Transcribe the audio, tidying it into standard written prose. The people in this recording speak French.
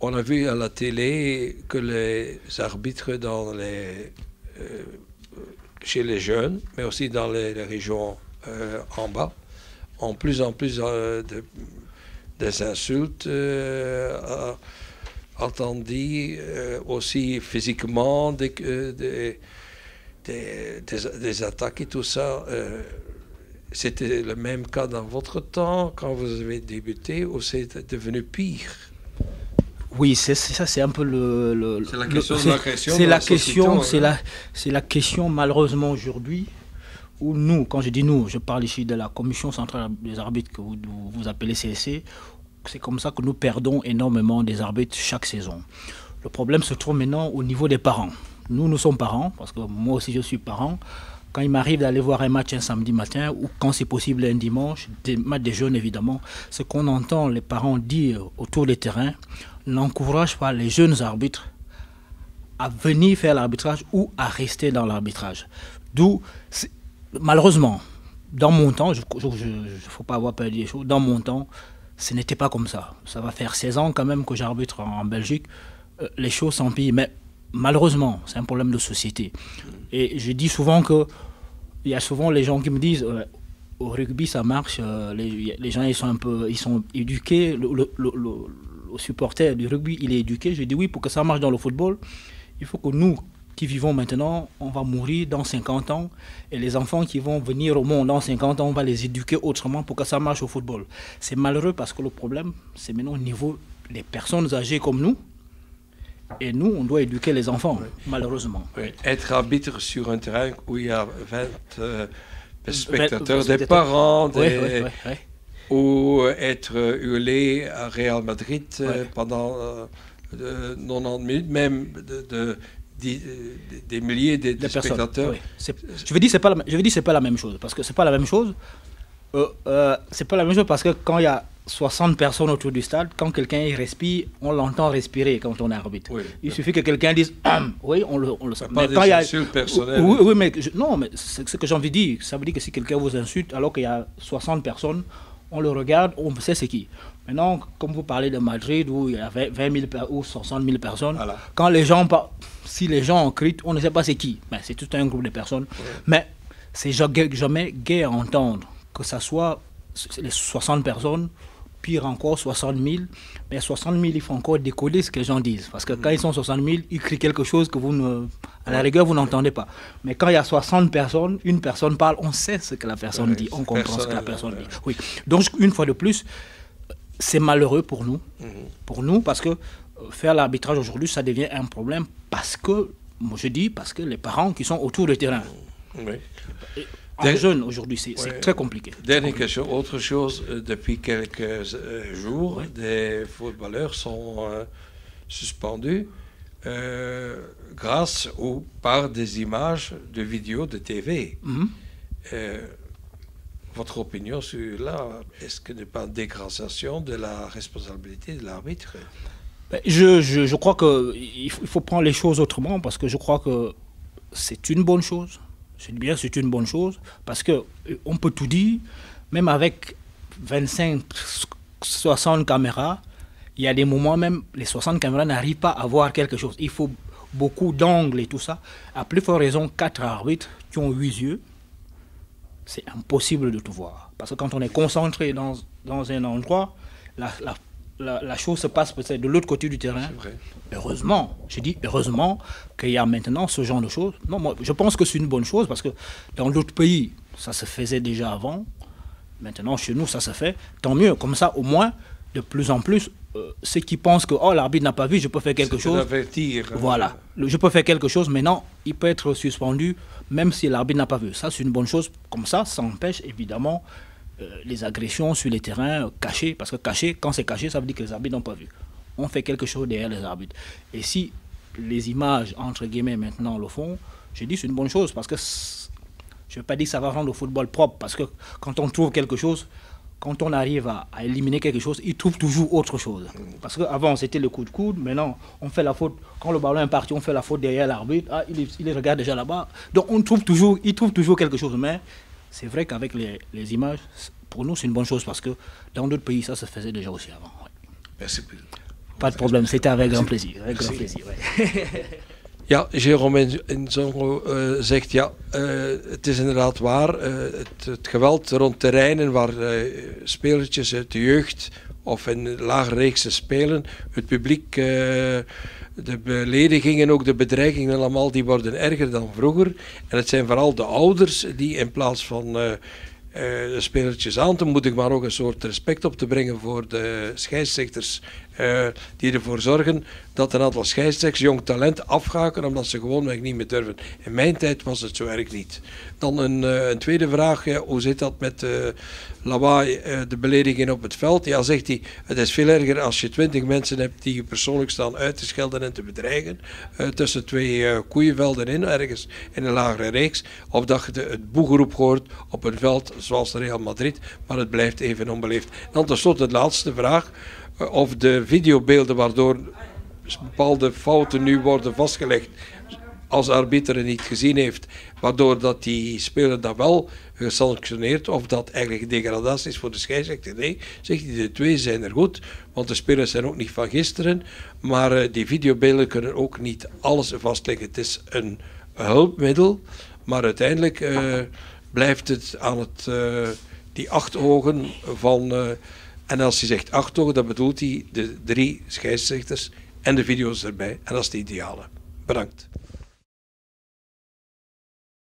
on a vu à la télé que les arbitres chez les jeunes, mais aussi dans les régions en bas, ont plus en plus des insultes entendues, aussi physiquement, des attaques et tout ça. C'était le même cas dans votre temps, quand vous avez débuté, ou c'est devenu pire? Oui, c'est ça, c'est un peu c'est la question de l'agression. C'est la question, malheureusement, aujourd'hui, où nous, quand je dis nous, je parle ici de la Commission centrale des arbitres que vous appelez CSC. C'est comme ça que nous perdons énormément des arbitres chaque saison. Le problème se trouve maintenant au niveau des parents. Nous sommes parents, parce que moi aussi je suis parent. Quand il m'arrive d'aller voir un match un samedi matin, ou quand c'est possible un dimanche, des matchs des jeunes évidemment, ce qu'on entend les parents dire autour des terrains n'encourage pas les jeunes arbitres à venir faire l'arbitrage ou à rester dans l'arbitrage. D'où, malheureusement, dans mon temps, il ne faut pas avoir peur de dire des choses, dans mon temps, ce n'était pas comme ça. Ça va faire 16 ans quand même que j'arbitre en Belgique. Les choses s'empirent, mais malheureusement, c'est un problème de société. Et je dis souvent que il y a souvent les gens qui me disent au rugby ça marche, les gens ils sont éduqués, le supporter du rugby il est éduqué. Je dis oui, pour que ça marche dans le football, il faut que nous qui vivons maintenant, on va mourir dans 50 ans et les enfants qui vont venir au monde dans 50 ans, on va les éduquer autrement pour que ça marche au football. C'est malheureux parce que le problème, c'est maintenant au niveau des personnes âgées comme nous. Et nous, on doit éduquer les enfants, malheureusement. Oui. Être arbitre sur un terrain où il y a 20 spectateurs, des parents, ou être hurlé à Real Madrid pendant 90 minutes, même des milliers de spectateurs. Je veux dire, c'est pas la même chose, parce que c'est pas la même chose. C'est pas la même chose parce que quand il y a 60 personnes autour du stade, quand quelqu'un respire, on l'entend respirer quand on est arbitre. Oui, il suffit que quelqu'un dise oui, on le sait. Mais quand il y a personnel. Oui, mais non, mais c'est ce que j'ai envie de dire. Ça veut dire que si quelqu'un vous insulte alors qu'il y a 60 personnes, on le regarde, on sait c'est qui. Maintenant, comme vous parlez de Madrid où il y a 20 000 ou 60 000 personnes, voilà. Quand les gens si les gens en crient, on ne sait pas c'est qui. Ben, c'est tout un groupe de personnes. Oui. Mais c'est jamais gai à entendre que ça soit les 60 personnes, pire encore 60 000, mais 60 000, il faut encore décoder ce que les gens disent. Parce que quand ils sont 60 000, ils crient quelque chose que à la rigueur, vous n'entendez pas. Mais quand il y a 60 personnes, une personne parle, on sait ce que la personne dit, on comprend ce que la personne dit. Oui. Donc, une fois de plus, c'est malheureux pour nous, parce que faire l'arbitrage aujourd'hui, ça devient un problème parce que les parents qui sont autour du terrain. Oui. En jeunes aujourd'hui, c'est très compliqué. Dernière question, autre chose, depuis quelques jours, des footballeurs sont suspendus grâce ou par des images de vidéos de TV. Votre opinion sur là, est-ce que n'est pas une dégradation de la responsabilité de l'arbitre? Je crois qu'il faut prendre les choses autrement parce que je crois que c'est une bonne chose. Je dis bien c'est une bonne chose parce qu'on peut tout dire, même avec 25, 60 caméras, il y a des moments même, les 60 caméras n'arrivent pas à voir quelque chose. Il faut beaucoup d'angles et tout ça. À plus forte raison, 4 arbitres qui ont 8 yeux, c'est impossible de tout voir. Parce que quand on est concentré dans un endroit, la chose se passe peut-être de l'autre côté du terrain. Heureusement, je dis heureusement qu'il y a maintenant ce genre de choses. Non, moi, je pense que c'est une bonne chose parce que dans d'autres pays, ça se faisait déjà avant. Maintenant, chez nous, ça se fait. Tant mieux, comme ça, au moins, de plus en plus, ceux qui pensent que l'arbitre n'a pas vu, je peux faire quelque chose. Voilà, je peux faire quelque chose. Maintenant, il peut être suspendu, même si l'arbitre n'a pas vu. Ça, c'est une bonne chose. Comme ça empêche évidemment les agressions sur les terrains cachés, parce que caché, quand c'est caché, ça veut dire que les arbitres n'ont pas vu. On fait quelque chose derrière les arbitres. Et si les images, entre guillemets, maintenant le font, je dis c'est une bonne chose, parce que je ne veux pas dire que ça va rendre le football propre, parce que quand on trouve quelque chose, quand on arrive à éliminer quelque chose, ils trouvent toujours autre chose. Parce qu'avant, c'était le coup de coude, maintenant, on fait la faute, quand le ballon est parti, on fait la faute derrière l'arbitre, il regarde déjà là-bas. Donc ils trouvent toujours quelque chose, mais c'est vrai qu'avec les images, pour nous, c'est une bonne chose parce que dans d'autres pays, ça se faisait déjà aussi avant. Ouais. Merci. Pas de problème, c'était avec grand plaisir. Avec grand plaisir, ouais. Ja, Jérôme Nzongo zegt ja, het is inderdaad waar. Het geweld rond terreinen waar spelertjes uit de jeugd of in lagere reeksen spelen, het publiek, de beledigingen, ook de bedreigingen allemaal, die worden erger dan vroeger. En het zijn vooral de ouders die in plaats van de spelertjes aan te moedigen, maar ook een soort respect op te brengen voor de scheidsrechters, die ervoor zorgen dat een aantal scheidsrechters jong talent afhaken omdat ze gewoonweg niet meer durven. In mijn tijd was het zo erg niet. Dan een tweede vraag, hoe zit dat met lawaai, de beledigingen op het veld? Ja, zegt hij, het is veel erger als je 20 mensen hebt die je persoonlijk staan uit te schelden en te bedreigen, tussen twee koeienvelden in, ergens in een lagere reeks, of dat je het boegeroep hoort op een veld zoals Real Madrid, maar het blijft even onbeleefd. Dan tenslotte de laatste vraag, of de videobeelden waardoor bepaalde fouten nu worden vastgelegd als de arbiter het niet gezien heeft, waardoor dat die speler dat wel gesanctioneerd, of dat eigenlijk degradatie is voor de scheidsrechter. Nee, zegt hij, de twee zijn er goed, want de spelers zijn ook niet van gisteren, maar die videobeelden kunnen ook niet alles vastleggen. Het is een hulpmiddel, maar uiteindelijk blijft het aan die 8 ogen van... en als hij zegt 8 ogen, dan bedoelt hij de 3 scheidsrechters en de video's erbij. En dat is het ideale. Bedankt.